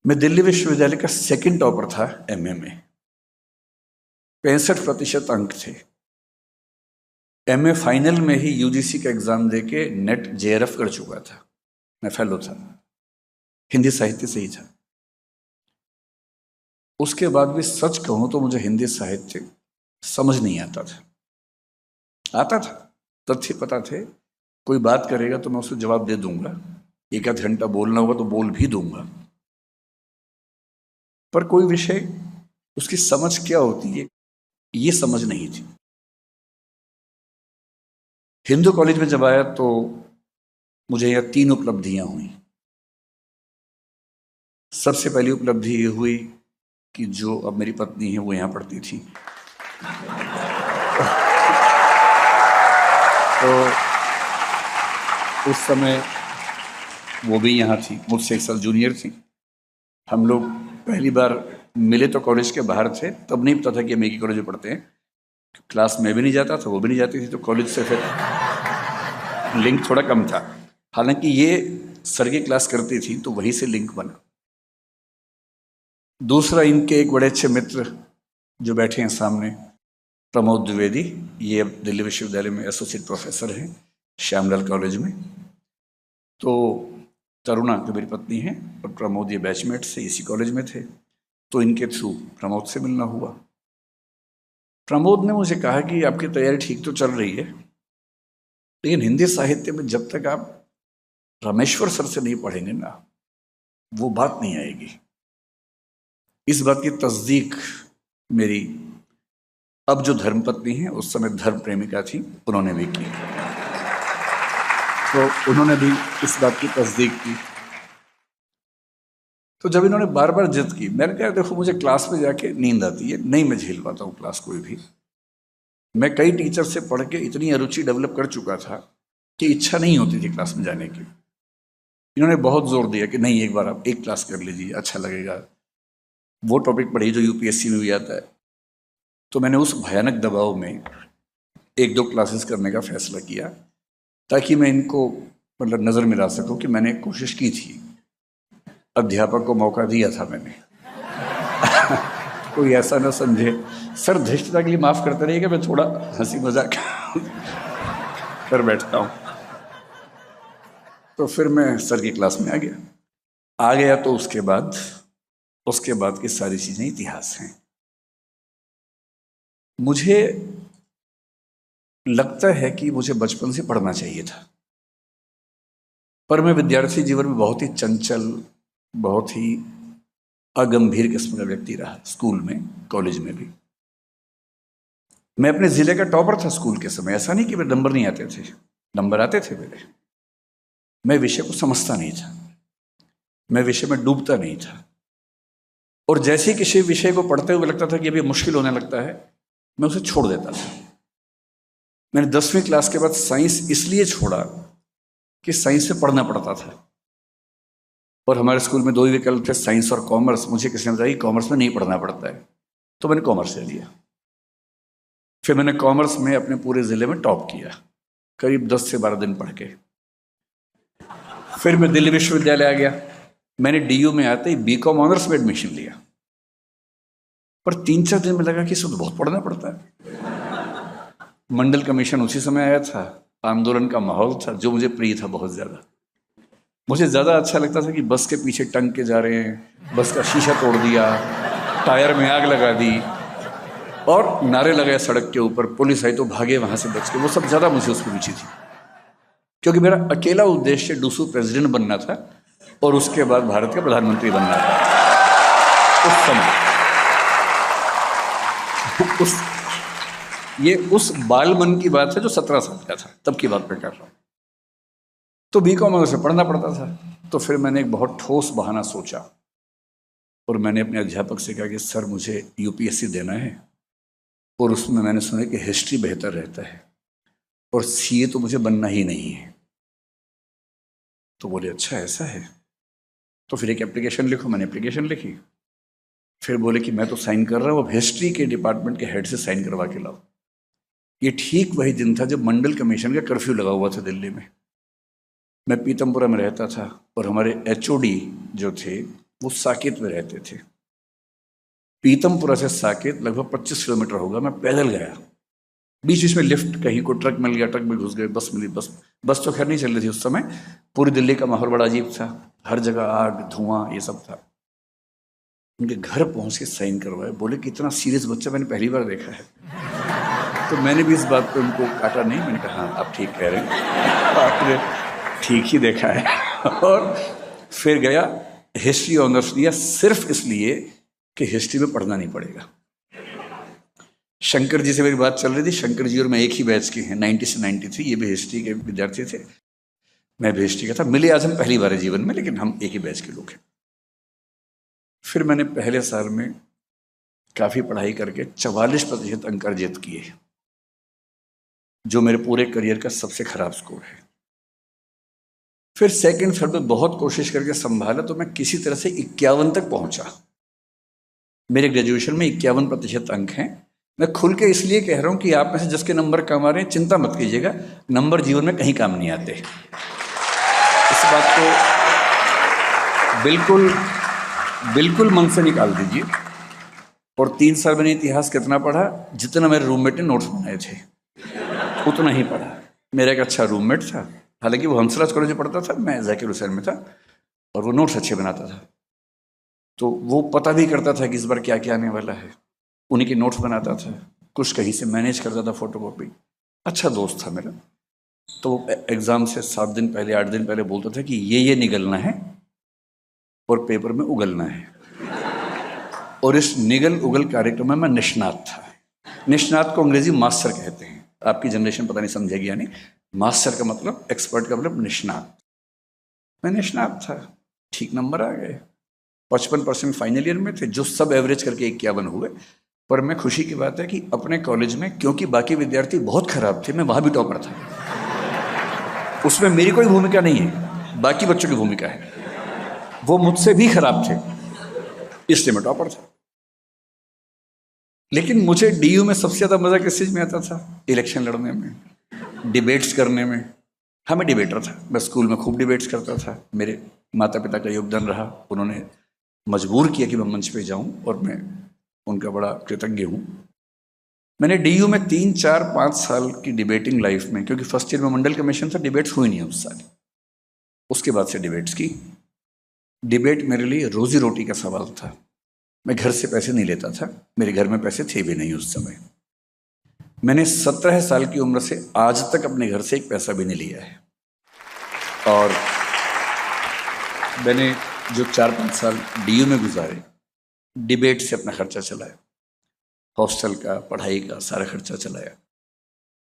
मैं दिल्ली विश्वविद्यालय का सेकंड टॉपर था एमए में, 65% अंक थे। एमए फाइनल में ही यूजीसी का एग्जाम देके नेट जेआरएफ कर चुका था, मैं फेलो था, हिंदी साहित्य से ही था। उसके बाद भी सच कहूं तो मुझे हिंदी साहित्य समझ नहीं आता था। आता था, तथ्य पता थे, कोई बात करेगा तो मैं उसको जवाब दे दूंगा, एक आध घंटा बोलना होगा तो बोल भी दूंगा, पर कोई विषय उसकी समझ क्या होती है ये समझ नहीं थी। हिंदू कॉलेज में जब आया तो मुझे यह 3 उपलब्धियां हुई। सबसे पहली उपलब्धि ये हुई कि जो अब मेरी पत्नी है वो यहाँ पढ़ती थी। तो उस समय वो भी यहाँ थी, मुझसे 1 साल जूनियर थी। हम लोग पहली बार मिले तो कॉलेज के बाहर थे, तब नहीं पता था कि हम एक ही कॉलेज में पढ़ते हैं। क्लास में भी नहीं जाता था, वो भी नहीं जाती थी, तो कॉलेज से फिर लिंक थोड़ा कम था। हालांकि ये सर की क्लास करती थी तो वहीं से लिंक बना। दूसरा, इनके एक बड़े अच्छे मित्र जो बैठे हैं सामने, प्रमोद द्विवेदी, ये अब दिल्ली विश्वविद्यालय में एसोसिएट प्रोफेसर हैं श्यामलाल कॉलेज में। तो तरुणा जो मेरी पत्नी है और प्रमोद ये बैचमेट से इसी कॉलेज में थे, तो इनके थ्रू प्रमोद से मिलना हुआ। प्रमोद ने मुझे कहा कि आपकी तैयारी ठीक तो चल रही है, लेकिन हिंदी साहित्य में जब तक आप रामेश्वर सर से नहीं पढ़ेंगे ना, वो बात नहीं आएगी। इस बात की तस्दीक मेरी अब जो धर्मपत्नी है, उस समय धर्म प्रेमिका थी, उन्होंने भी की। तो उन्होंने भी इस बात की तस्दीक की। तो जब इन्होंने बार बार जिद की, मैंने कहा देखो मुझे क्लास में जाके नींद आती है, नहीं मैं झेल पाता हूँ क्लास कोई भी। मैं कई टीचर से पढ़ के इतनी अरुचि डेवलप कर चुका था कि इच्छा नहीं होती थी क्लास में जाने की। इन्होंने बहुत जोर दिया कि नहीं एक बार आप एक क्लास कर लीजिए, अच्छा लगेगा, वो टॉपिक पढ़िए जो यूपीएससी में भी आता है। तो मैंने उस भयानक दबाव में 1-2 क्लासेस करने का फैसला किया, ताकि मैं इनको मतलब नज़र मिला सकूं कि मैंने कोशिश की थी, अध्यापक को मौका दिया था मैंने। कोई ऐसा ना समझे, सर धृष्टता के लिए माफ़ करते रहिएगा, मैं थोड़ा हंसी मजाक कर बैठता हूँ। तो फिर मैं सर की क्लास में आ गया तो उसके बाद की सारी चीज़ें इतिहास हैं। मुझे लगता है कि मुझे बचपन से पढ़ना चाहिए था, पर मैं विद्यार्थी जीवन में बहुत ही चंचल, बहुत ही अगंभीर किस्म का व्यक्ति रहा, स्कूल में, कॉलेज में भी। मैं अपने जिले का टॉपर था स्कूल के समय। ऐसा नहीं कि मेरे नंबर नहीं आते थे, नंबर आते थे मेरे। मैं विषय को समझता नहीं था, मैं विषय में डूबता नहीं था, और जैसे ही किसी विषय को पढ़ते हुए लगता था कि अभी मुश्किल होने लगता है, मैं उसे छोड़ देता था। मैंने 10वीं क्लास के बाद साइंस इसलिए छोड़ा कि साइंस में पढ़ना पड़ता था, और हमारे स्कूल में 2 ही विकल्प थे, साइंस और कॉमर्स। मुझे किसी ने बताया कि कॉमर्स में नहीं पढ़ना पड़ता है, तो मैंने कॉमर्स ले लिया। फिर मैंने कॉमर्स में अपने पूरे ज़िले में टॉप किया, करीब 10 से 12 दिन पढ़ के। फिर मैं दिल्ली विश्वविद्यालय आ गया। मैंने डीयू में आते ही बीकॉम ऑनर्स में एडमिशन लिया, पर 3-4 दिन में लगा कि इसको तो बहुत पढ़ना पड़ता है। मंडल कमीशन उसी समय आया था, आंदोलन का माहौल था, जो मुझे प्रिय था बहुत ज़्यादा। मुझे ज़्यादा अच्छा लगता था कि बस के पीछे टंग के जा रहे हैं, बस का शीशा तोड़ दिया, टायर में आग लगा दी, और नारे लगाए सड़क के ऊपर, पुलिस आई तो भागे वहाँ से बच के। वो सब ज़्यादा मुझे उसमें रुचि थी, क्योंकि मेरा अकेला उद्देश्य डूसू प्रेसिडेंट बनना था और उसके बाद भारत का प्रधानमंत्री बनना था उस समय। उस बाल मन की बात है जो 17 साल का था, तब की बात मैं कर रहा हूँ। तो बीकॉम में उसे पढ़ना पड़ता था। तो फिर मैंने एक बहुत ठोस बहाना सोचा, और मैंने अपने अध्यापक से कहा कि सर मुझे यूपीएससी देना है, और उसमें मैंने सुना कि हिस्ट्री बेहतर रहता है, और सीए तो मुझे बनना ही नहीं है। तो बोले अच्छा ऐसा है, तो फिर एक एप्लीकेशन लिखो। मैंने एप्लीकेशन लिखी। फिर बोले कि मैं तो साइन कर रहा हूँ, अब हिस्ट्री के डिपार्टमेंट के हेड से साइन करवा के लाओ। ये ठीक वही दिन था जब मंडल कमीशन का कर्फ्यू लगा हुआ था दिल्ली में। मैं पीतमपुरा में रहता था, और हमारे एचओडी जो थे वो साकेत में रहते थे। पीतमपुरा से साकेत लगभग 25 किलोमीटर होगा। मैं पैदल गया, बीच बीच में लिफ्ट, कहीं को ट्रक मिल गया, ट्रक में घुस गए, बस मिली, बस तो खैर नहीं चल रही थी उस समय। पूरी दिल्ली का माहौल बड़ा अजीब था, हर जगह आग धुआं ये सब था। उनके घर पहुंच के साइन करवाए, बोले कि इतना सीरियस बच्चा मैंने पहली बार देखा है। तो मैंने भी इस बात पे उनको काटा नहीं, मैंने कहा हाँ आप ठीक कह रहे हैं, आपने ठीक ही देखा है। और फिर गया, हिस्ट्री ऑनर्स लिया सिर्फ इसलिए कि हिस्ट्री में पढ़ना नहीं पड़ेगा। शंकर जी से मेरी बात चल रही थी, शंकर जी और मैं एक ही बैच के हैं, 90 से 93, ये भी हिस्ट्री के विद्यार्थी थे, मैं भी हिस्ट्री का था। मिले आज हम पहली बार है जीवन में, लेकिन हम एक ही बैच के लोग हैं। फिर मैंने पहले साल में काफ़ी पढ़ाई करके 44% अंक अर्जित किए, जो मेरे पूरे करियर का सबसे खराब स्कोर है। फिर सेकंड थर्ड में बहुत कोशिश करके संभाला, तो मैं किसी तरह से 51 तक पहुंचा। मेरे ग्रेजुएशन में 51% अंक हैं। मैं खुल के इसलिए कह रहा हूं कि आप में से जिसके नंबर कम आ रहे हैं, चिंता मत कीजिएगा, नंबर जीवन में कहीं काम नहीं आते। इस बात को बिल्कुल बिल्कुल मन से निकाल दीजिए। और 3 साल मैंने इतिहास कितना पढ़ा, जितना मेरे रूममेट ने नोट्स बनाए थे उतना ही पढ़ा। मेरा एक अच्छा रूममेट था, हालांकि वो हंसराज कॉलेज में पढ़ता था, मैं जाकिर हुसैन में था, और वो नोट्स अच्छे बनाता था। तो वो पता भी करता था कि इस बार क्या क्या आने वाला है, उन्हीं के नोट्स बनाता था, कुछ कहीं से मैनेज करता था फोटोकॉपी। अच्छा दोस्त था मेरा। तो एग्ज़ाम से 7 दिन पहले 8 दिन पहले बोलता था कि ये निगलना है और पेपर में उगलना है। और इस निगल उगल कार्यक्रम में मैं निष्णात था। निष्णात को अंग्रेजी मास्टर कहते हैं, आपकी जनरेशन पता नहीं समझेगी या नहीं। मास्टर का मतलब, एक्सपर्ट का मतलब निष्णात। मैं निष्णात था, ठीक नंबर आ गए। 55% फाइनल ईयर में थे, जो सब एवरेज करके 51 हुए। पर मैं खुशी की बात है कि अपने कॉलेज में, क्योंकि बाकी विद्यार्थी बहुत खराब थे, मैं वहां भी टॉपर था। उसमें मेरी कोई भूमिका नहीं है, बाकी बच्चों की भूमिका है। वो मुझसे भी खराब थे, इसलिए मैं टॉपर था। लेकिन मुझे डीयू में सबसे ज़्यादा मज़ा किस चीज़ में आता था? इलेक्शन लड़ने में, डिबेट्स करने में। हाँ, मैं डिबेटर था, मैं स्कूल में खूब डिबेट्स करता था। मेरे माता पिता का योगदान रहा, उन्होंने मजबूर किया कि मैं मंच पे जाऊं, और मैं उनका बड़ा कृतज्ञ हूँ। मैंने डीयू में 3, 4, 5 साल की डिबेटिंग लाइफ में, क्योंकि फर्स्ट ईयर में मंडल कमीशन था, डिबेट्स हुई नहीं उस साल। उसके बाद से डिबेट्स की। डिबेट मेरे लिए रोजी रोटी का सवाल था। मैं घर से पैसे नहीं लेता था, मेरे घर में पैसे थे भी नहीं उस समय। मैंने 17 साल की उम्र से आज तक अपने घर से एक पैसा भी नहीं लिया है। और मैंने जो 4-5 साल डीयू में गुजारे, डिबेट से अपना खर्चा चलाया, हॉस्टल का, पढ़ाई का सारा खर्चा चलाया।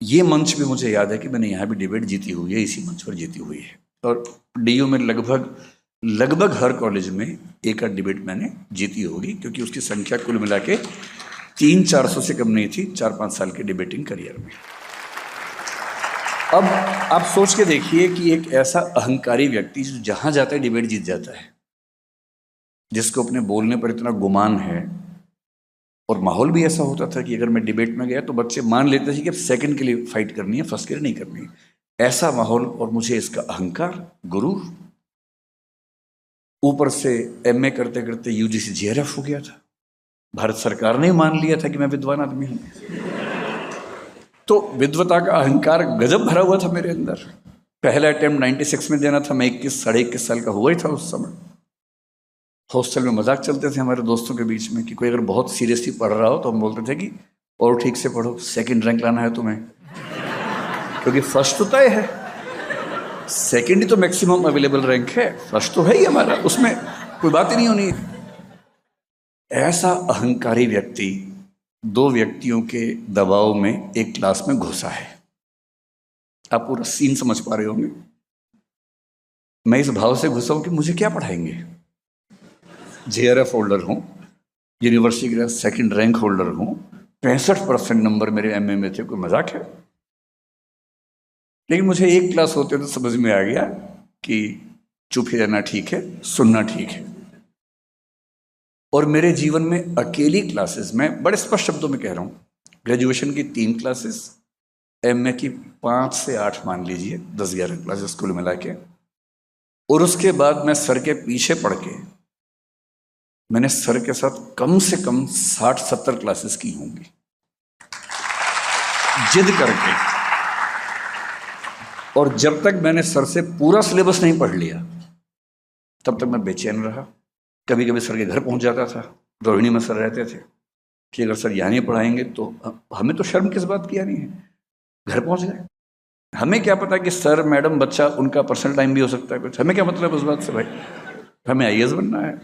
ये मंच भी मुझे याद है कि मैंने यहाँ भी डिबेट जीती हुई है, इसी मंच पर जीती हुई है। और डीयू में लगभग हर कॉलेज में एक आध डिबेट मैंने जीती होगी, क्योंकि उसकी संख्या कुल मिला के 300-400 से कम नहीं थी 4-5 साल के डिबेटिंग करियर में। अब आप सोच के देखिए कि एक ऐसा अहंकारी व्यक्ति जो जहां जाता है डिबेट जीत जाता है, जिसको अपने बोलने पर इतना गुमान है, और माहौल भी ऐसा होता था कि अगर मैं डिबेट में गया तो बच्चे मान लेते थे कि अब सेकंड के लिए फाइट करनी है, फर्स्ट के लिए नहीं करनी। ऐसा माहौल, और मुझे इसका अहंकार, गुरूर। ऊपर से एमए करते करते यूजीसी जेआरएफ हो गया था। भारत सरकार ने मान लिया था कि मैं विद्वान आदमी हूं। तो विद्वता का अहंकार गजब भरा हुआ था मेरे अंदर। पहला अटेम्प्ट 96 में देना था, मैं 21-21.5 साल का हुआ ही था उस समय। हॉस्टल में मजाक चलते थे हमारे दोस्तों के बीच में कि कोई अगर बहुत सीरियसली पढ़ रहा हो तो हम बोलते थे कि और ठीक से पढ़ो, सेकंड रैंक लाना है तुम्हें, क्योंकि फर्स्ट तो तय है, सेकंड ही तो मैक्सिमम अवेलेबल रैंक है, फर्स्ट तो है ही हमारा, उसमें कोई बात ही नहीं होनी। ऐसा अहंकारी व्यक्ति 2 व्यक्तियों के दबाव में एक क्लास में घुसा है। आप पूरा सीन समझ पा रहे होंगे। मैं इस भाव से घुसा हूं कि मुझे क्या पढ़ाएंगे। जेआरएफ होल्डर हूं, यूनिवर्सिटी का सेकंड रैंक होल्डर हूं, 65% नंबर मेरे एमए में थे, कोई मजाक है। लेकिन मुझे एक क्लास होते तो समझ में आ गया कि चुप ही रहना ठीक है, सुनना ठीक है। और मेरे जीवन में अकेली क्लासेस, मैं बड़े स्पष्ट शब्दों में कह रहा हूं, ग्रेजुएशन की 3 क्लासेस, एमए की 5 से 8 मान लीजिए, 10-11 क्लासेस कुल मिला के, और उसके बाद मैं सर के पीछे पढ़ के मैंने सर के साथ कम से कम 60-70 क्लासेस की होंगी, जिद करके। और जब तक मैंने सर से पूरा सिलेबस नहीं पढ़ लिया तब तक मैं बेचैन रहा। कभी कभी सर के घर पहुंच जाता था, रोहिणी में सर रहते थे कि अगर सर यहाँ नहीं पढ़ाएंगे तो हमें तो शर्म किस बात की आनी है, घर पहुंच गए। हमें क्या पता कि सर मैडम बच्चा उनका पर्सनल टाइम भी हो सकता है कुछ, हमें क्या मतलब उस बात से भाई, हमें IAS बनना है,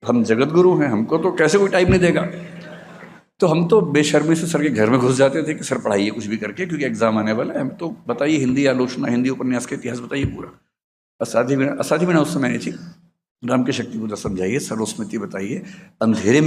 हम जगत गुरु हैं, हमको तो कैसे कोई टाइम नहीं देगा। तो हम तो बेशर्मी से सर के घर में घुस जाते थे कि सर पढ़ाइए कुछ भी करके, क्योंकि एग्जाम आने वाला है, हमें तो बताइए हिंदी आलोचना, हिंदी उपन्यास का इतिहास बताइए पूरा। असाध्य वीणा उस समय नहीं थी, राम की शक्ति पूजा समझाइए, सर्वस्मृति बताइए, अंधेरे